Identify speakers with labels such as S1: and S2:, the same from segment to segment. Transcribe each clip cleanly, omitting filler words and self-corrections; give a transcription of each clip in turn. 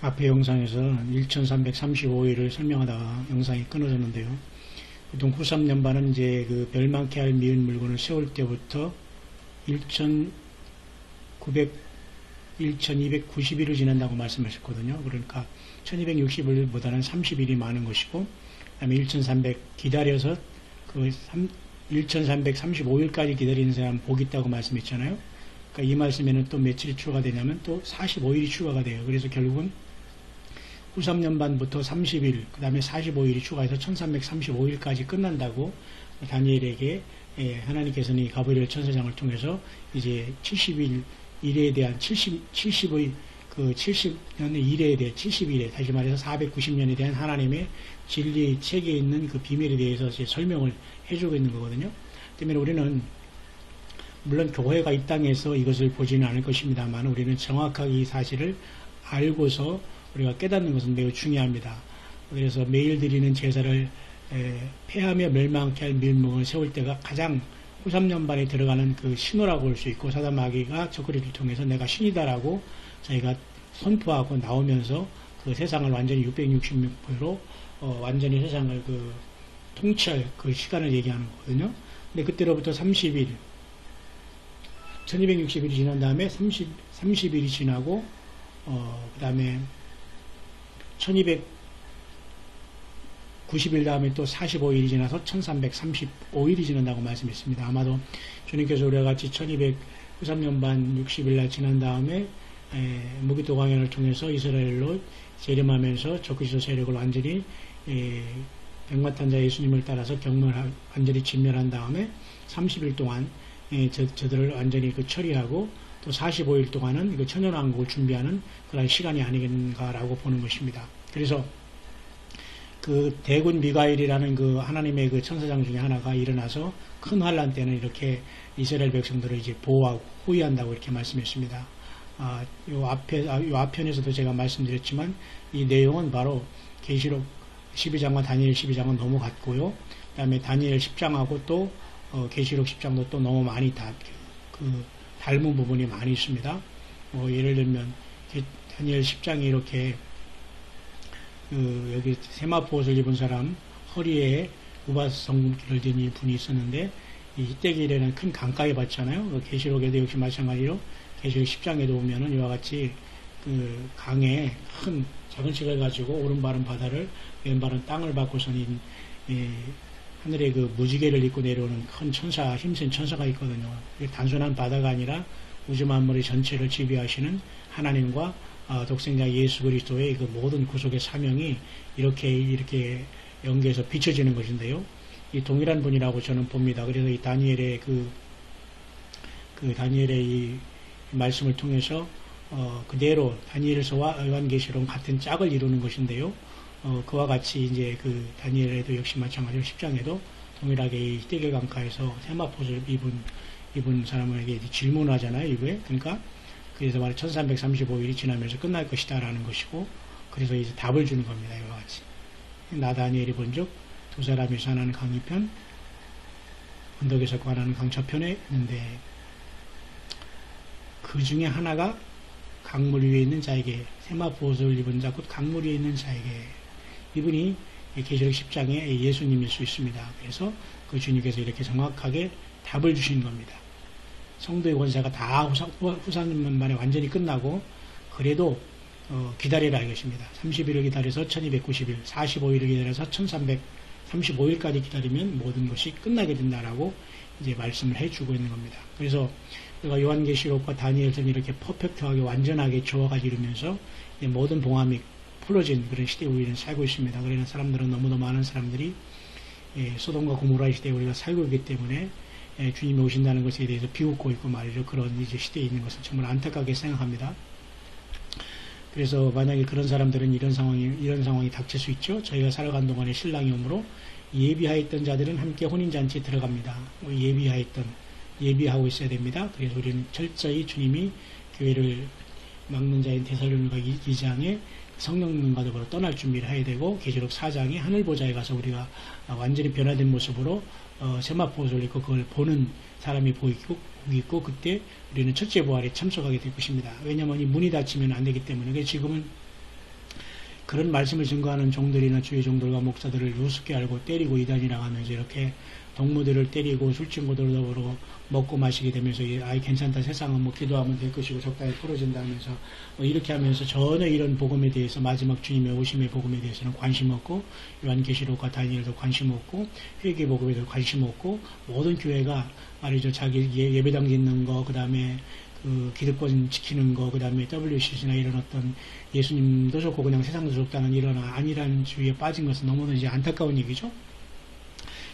S1: 앞에 영상에서 1335일을 설명하다가 영상이 끊어졌는데요. 보통 후삼연반은 이제 그 멸망케 할 미운 물건을 세울 때부터 1290일을 지난다고 말씀하셨거든요. 그러니까 1260일보다는 30일이 많은 것이고, 그 다음에 1300 기다려서 그 1335일까지 기다리는 사람 복 있다고 말씀했잖아요. 그러니까 이 말씀에는 또 며칠이 추가가 되냐면 또 45일이 추가가 돼요. 그래서 결국은 후삼연반부터 30일, 그 다음에 45일이 추가해서 1335일까지 끝난다고 다니엘에게 하나님께서는 이 가브리엘 천사장을 통해서 이제 70일 일에 대한 70의 그 70년의 일에 대해 70일에 다시 말해서 490년에 대한 하나님의 진리 책에 있는 그 비밀에 대해서 이제 설명을 해주고 있는 거거든요. 때문에 우리는 물론 교회가 이 땅에서 이것을 보지는 않을 것입니다만 우리는 정확하게 이 사실을 알고서 우리가 깨닫는 것은 매우 중요합니다. 그래서 매일 드리는 제사를 폐하며 멸망케 할 밀목을 세울 때가 가장 후삼연반에 들어가는 그 신호라고 볼 수 있고, 사단 마귀가 저그리를 통해서 내가 신이다라고 저희가 선포하고 나오면서 그 세상을 완전히 666%로 완전히 세상을 그 통치할 그 시간을 얘기하는 거거든요. 근데 그때로부터 30일 1260일이 지난 다음에 30일이 지나고 그 다음에 1290일 다음에 또 45일이 지나서 1335일이 지난다고 말씀했습니다. 아마도 주님께서 우리와 같이 1293년반 60일 날 지난 다음에 무기도 광야를 통해서 이스라엘로 재림하면서 적그리스도 세력을 완전히 백마탄자 예수님을 따라서 완전히 진멸한 다음에 30일 동안 저들을 완전히 그 처리하고 또 45일 동안은 그 천연왕국을 준비하는 그런 시간이 아니겠는가라고 보는 것입니다. 그래서 그 대군 미가엘이라는 그 하나님의 그 천사장 중에 하나가 일어나서 큰 환란 때는 이렇게 이스라엘 백성들을 이제 보호하고 호위한다고 이렇게 말씀했습니다. 요 앞편에서도 제가 말씀드렸지만 이 내용은 바로 계시록 12장과 다니엘 12장은 너무 같고요. 그 다음에 다니엘 10장하고 또 계시록 10장도 또 너무 많이 닮은 부분이 많이 있습니다. 예를 들면 다니엘 10장에 이렇게 여기 세마포 옷을 입은 사람 허리에 우바스 성금기를 든 분이 있었는데 이 희떼길에는 큰 강가에 봤잖아요. 계시록에도 역시 마찬가지로 계시록 10장에도 보면은 이와 같이 그 강에 큰 작은 씩을 가지고 오른발은 바다를 왼발은 땅을 받고서는 하늘에 그 무지개를 입고 내려오는 큰 천사, 힘센 천사가 있거든요. 단순한 바다가 아니라 우주 만물의 전체를 지배하시는 하나님과 독생자 예수 그리스도의 그 모든 구속의 사명이 이렇게 연계해서 비춰지는 것인데요. 이 동일한 분이라고 저는 봅니다. 그래서 이 다니엘의 다니엘의 이 말씀을 통해서 그대로 다니엘서와 요한계시록 같은 짝을 이루는 것인데요. 그와 같이 이제 그 다니엘에도 역시 마찬가지로 10장에도 동일하게 이 희데kel 강가에서 세마포를 입은 사람에게 질문하잖아요, 이거에. 그러니까 그래서 말해 1335일이 지나면서 끝날 것이다 라는 것이고, 그래서 이제 답을 주는 겁니다. 이와 같이 나 다니엘이 본즉 두 사람이 산하는 강이편 언덕에서 관하는 강차편에 있는데 그 중에 하나가 강물 위에 있는 자에게, 세마포 옷을 입은 자 곧 강물 위에 있는 자에게, 이분이 계시록 10장에 예수님일 수 있습니다. 그래서 그 주님께서 이렇게 정확하게 답을 주시는 겁니다. 성도의 권세가 다 후삼연반에 완전히 끝나고 그래도 기다리라 이것입니다. 30일을 기다려서 1290일, 45일을 기다려서 1335일까지 기다리면 모든 것이 끝나게 된다라고 이제 말씀을 해주고 있는 겁니다. 그래서 우리가 요한계시록과 다니엘서는 이렇게 퍼펙트하게 완전하게 조화가 이루면서 모든 봉함이 풀어진 그런 시대에 우리는 살고 있습니다. 그러나 사람들은 너무도 많은 사람들이 소돔과 고모라 시대에 우리가 살고 있기 때문에 주님이 오신다는 것에 대해서 비웃고 있고 말이죠. 그런 이제 시대에 있는 것을 정말 안타깝게 생각합니다. 그래서 만약에 그런 사람들은 이런 상황이 닥칠 수 있죠. 저희가 살아간 동안에 신랑이 오므로 예비하였던 자들은 함께 혼인잔치에 들어갑니다. 예비하고 있어야 됩니다. 그래서 우리는 철저히 주님이 교회를 막는 자인 데살로니가 2장에 성령님과 더불어 떠날 준비를 해야 되고, 계시록 4장에 하늘보좌에 가서 우리가 완전히 변화된 모습으로 세마포 옷을 입고 그걸 보는 사람이 보이고 그때 우리는 첫째 부활에 참석하게 될 것입니다. 왜냐하면 이 문이 닫히면 안 되기 때문에. 지금은 그런 말씀을 증거하는 종들이나 주의 종들과 목사들을 우습게 알고 때리고 이단이라고 하면서 이렇게 동무들을 때리고 술친구들 더불어 먹고 마시게 되면서 아이 괜찮다, 세상은 뭐 기도하면 될 것이고 적당히 풀어진다 하면서 이렇게 하면서 전혀 이런 복음에 대해서 마지막 주님의 오심의 복음에 대해서는 관심 없고 요한계시록과 다니엘도 관심 없고 회개 복음에도 관심 없고 모든 교회가 말이죠 자기 예배당 짓는 거 그 다음에 그 기득권 지키는 거, 그 다음에 WCC나 이런 어떤 예수님도 좋고 그냥 세상도 좋다는 이런 아니라는 주의에 빠진 것은 너무나 이제 안타까운 얘기죠.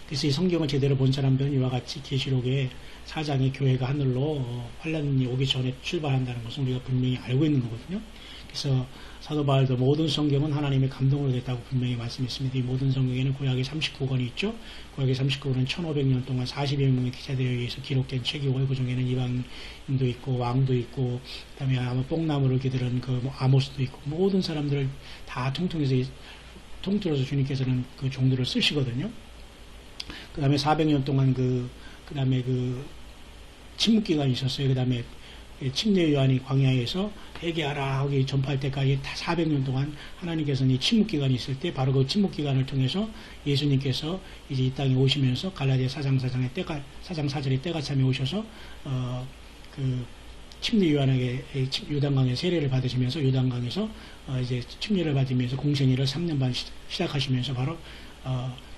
S1: 그래서 이 성경을 제대로 본 사람들은 이와 같이 계시록의 4장의 교회가 하늘로 환란이 오기 전에 출발한다는 것을 우리가 분명히 알고 있는 거거든요. 그래서 사도 바울도 모든 성경은 하나님의 감동으로 됐다고 분명히 말씀했습니다. 이 모든 성경에는 구약의 39권이 있죠. 구약의 39권은 1500년 동안 40여 명의 기자들에 의해서 기록된 책이고 그 중에는 이방인도 있고 왕도 있고 그 다음에 아마 뽕나무를 기르는 그 아모스도 있고 모든 사람들을 다 통틀어서 주님께서는 그 종들을 쓰시거든요. 그 다음에 400년 동안 그 다음에 그 침묵기간이 있었어요. 그 다음에 침례 요한이 광야에서 회개하라 하고 전파할 때까지 다 400년 동안 하나님께서는 이 침묵기간이 있을 때 바로 그 침묵기간을 통해서 예수님께서 이제 이 땅에 오시면서 갈라디아 4장 4절에 때가 참에 오셔서 그 침례 요한에게 요단강에 세례를 받으시면서 요단강에서 이제 침례를 받으면서 공생애를 3년 반 시작하시면서 바로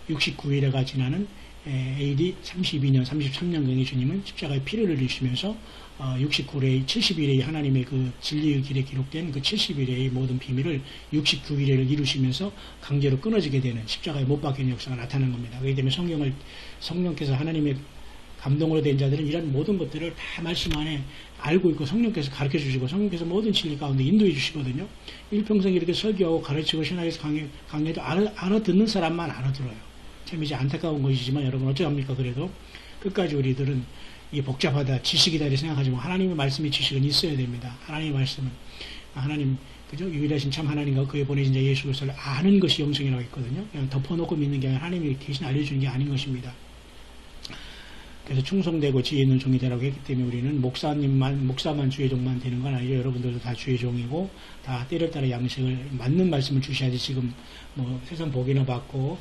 S1: 69일에가 지나는 AD 32년, 33년경에 주님은 십자가에 피를 흘리시면서 69일의 70일의 하나님의 그 진리의 길에 기록된 그 70일의 모든 비밀을 69일을 이루시면서 강제로 끊어지게 되는 십자가에 못 박히는 역사가 나타나는 겁니다. 그렇기 때문에 성령께서 하나님의 감동으로 된 자들은 이런 모든 것들을 다 말씀 안에 알고 있고 성령께서 가르쳐 주시고 성령께서 모든 진리 가운데 인도해 주시거든요. 일평생 이렇게 설교하고 가르치고 신학에서 강의도 알아듣는 사람만 알아들어요. 참 이제 안타까운 것이지만 여러분 어쩌합니까? 그래도 끝까지 우리들은 이게 복잡하다, 지식이다 이렇게 생각하지만 하나님의 말씀의 지식은 있어야 됩니다. 하나님의 말씀은 하나님 그죠? 유일하신 참 하나님과 그의 보내신 자 예수 그리스도를 아는 것이 영생이라고 했거든요. 그냥 덮어놓고 믿는 게 아니라 하나님이 대신 알려주는 게 아닌 것입니다. 그래서 충성되고 지혜 있는 종이 되라고 했기 때문에 우리는 목사만 주의 종만 되는 건 아니죠. 여러분들도 다 주의 종이고 다 때를 따라 양식을 맞는 말씀을 주셔야지 지금 뭐 세상 복이나 받고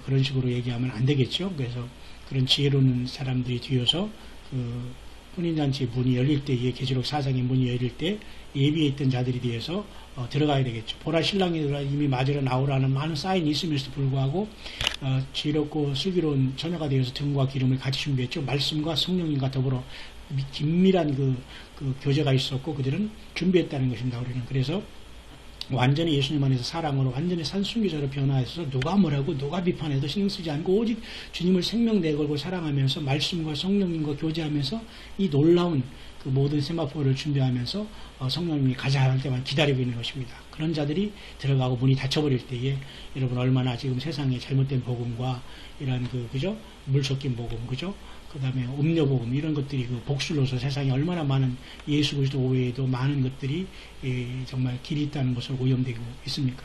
S1: 그런 식으로 얘기하면 안 되겠죠. 그래서 그런 지혜로운 사람들이 뒤어서 그 혼인잔치 문이 열릴 때, 계시록 4장의 문이 열릴 때 예비에 있던 자들이 뒤에서 들어가야 되겠죠. 보라 신랑이 이미 맞으러 나오라는 많은 사인이 있음에도 불구하고 지혜롭고 슬기로운 처녀가 되어서 등과 기름을 같이 준비했죠. 말씀과 성령님과 더불어 긴밀한 그 교제가 있었고 그들은 준비했다는 것입니다. 우리는 그래서 완전히 예수님 안에서 사랑으로 완전히 산순기자로 변화해서 누가 뭐라고 누가 비판해도 신경 쓰지 않고 오직 주님을 생명 내걸고 사랑하면서 말씀과 성령님과 교제하면서 이 놀라운 그 모든 세마포를 준비하면서 성령님이 가자 할 때만 기다리고 있는 것입니다. 그런 자들이 들어가고 문이 닫혀버릴 때에 여러분 얼마나 지금 세상에 잘못된 복음과 이런 그죠? 물 섞인 복음, 그죠? 그 다음에 음료복음 이런 것들이 그 복술로서 세상에 얼마나 많은 예수 그리스도 외에도 많은 것들이 정말 길이 있다는 것을 오염되고 있습니까?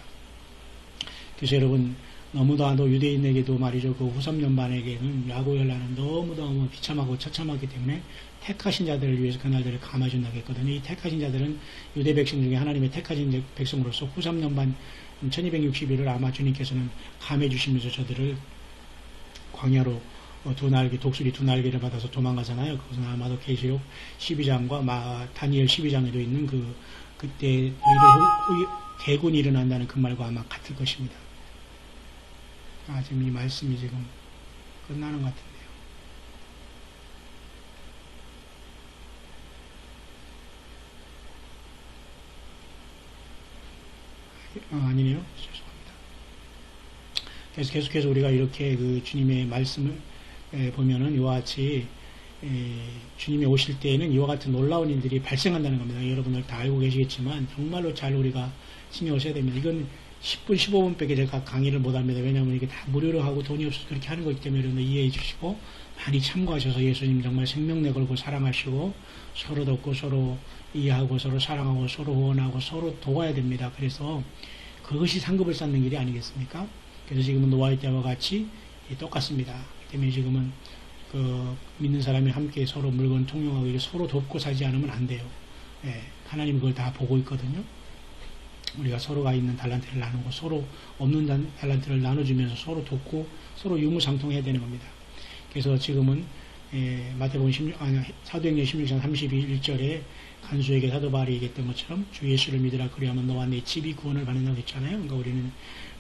S1: 그래서 여러분 너무도 유대인에게도 말이죠. 그 후 3년반에게는 야고열라는 너무너무 비참하고 처참하기 때문에 택하신 자들을 위해서 그날들을 감아준다고 했거든요. 이 택하신 자들은 유대 백성 중에 하나님의 택하신 백성으로서 후 3년반 1260일을 아마 주님께서는 감해주시면서 저들을 광야로 독수리 두 날개를 받아서 도망가잖아요. 그것은 아마도 계시록 12장과 다니엘 12장에도 있는 그때 대군이 일어난다는 그 말과 아마 같을 것입니다. 지금 이 말씀이 지금 끝나는 것 같은데요. 아니네요. 죄송합니다. 그래서 계속해서 우리가 이렇게 그 주님의 말씀을 보면은 이와 같이 주님이 오실 때에는 이와 같은 놀라운 일들이 발생한다는 겁니다. 여러분들 다 알고 계시겠지만 정말로 잘 우리가 신경을 써야 됩니다. 이건 10분, 15분 빼게 제가 강의를 못합니다. 왜냐하면 이게 다 무료로 하고 돈이 없어서 그렇게 하는 거기 때문에 여러분들 이해해 주시고 많이 참고하셔서 예수님 정말 생명 내걸고 사랑하시고 서로 돕고 서로 이해하고 서로 사랑하고 서로 후원하고 서로 도와야 됩니다. 그래서 그것이 상급을 쌓는 길이 아니겠습니까? 그래서 지금은 노아의 때와 같이 똑같습니다. 때문에 지금은 믿는 사람이 함께 서로 물건 통용하고 서로 돕고 살지 않으면 안 돼요. 하나님이 그걸 다 보고 있거든요. 우리가 서로가 있는 달란트를 나누고 서로 없는 달란트를 나눠주면서 서로 돕고 서로 유무상통해야 되는 겁니다. 그래서 지금은 마태복음 사도행전 16장 31절에 간수에게 사도 바울이 얘기했던 것처럼 주 예수를 믿으라 그리하면 너와 내 집이 구원을 받는다고 했잖아요. 그러니까 우리는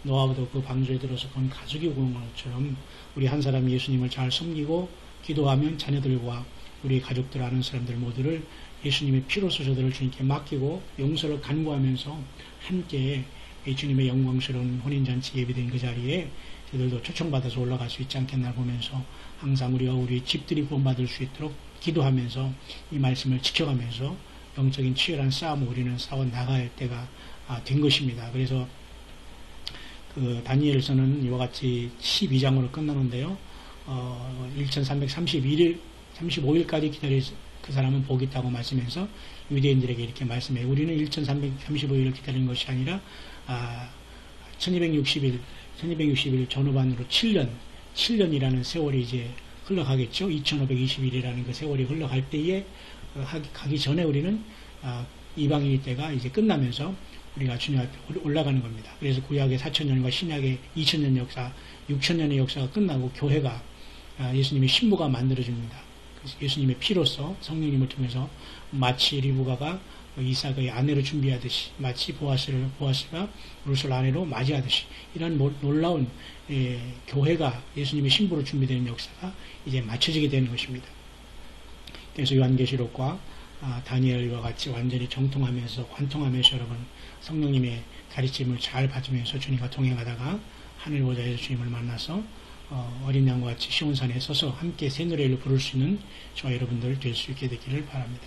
S1: 노아도 그 방주에 들어서 그건 가족이 구원 것처럼 우리 한 사람이 예수님을 잘 섬기고 기도하면 자녀들과 우리 가족들 아는 사람들 모두를 예수님의 피로써 저들을 주님께 맡기고 용서를 간구하면서 함께 주님의 영광스러운 혼인잔치 예비된 그 자리에 저들도 초청받아서 올라갈 수 있지 않겠나 보면서 항상 우리가 우리 집들이 구원받을 수 있도록 기도하면서 이 말씀을 지켜가면서 영적인 치열한 싸움을 우리는 싸워 나갈 때가 된 것입니다. 그래서 그 다니엘서는 이와 같이 12장으로 끝나는데요. 1335일까지 기다릴 그 사람은 복이 있다고 말씀해서 유대인들에게 이렇게 말씀해요. 우리는 1335일을 기다리는 것이 아니라 1260일 전후반으로 7년이라는 세월이 이제 흘러가겠죠. 2520일이라는 그 세월이 흘러갈 때에 가기 전에 우리는 이방인의 때가 이제 끝나면서 우리가 주님 앞에 올라가는 겁니다. 그래서 구약의 4000년과 신약의 2000년 역사, 6000년의 역사가 끝나고 교회가 예수님의 신부가 만들어집니다. 예수님의 피로써 성령님을 통해서 마치 리브가가 이삭의 아내로 준비하듯이 마치 보아스가 룻을 아내로 맞이하듯이 이런 놀라운 교회가 예수님의 신부로 준비되는 역사가 이제 맞춰지게 되는 것입니다. 그래서 요한계시록과 다니엘과 같이 완전히 정통하면서 관통하면서 여러분 성령님의 가르침을 잘 받으면서 주님과 동행하다가 하늘 보좌에서 주님을 만나서 어린 양과 같이 시온산에 서서 함께 새 노래를 부를 수 있는 저와 여러분들 될 수 있게 되기를 바랍니다.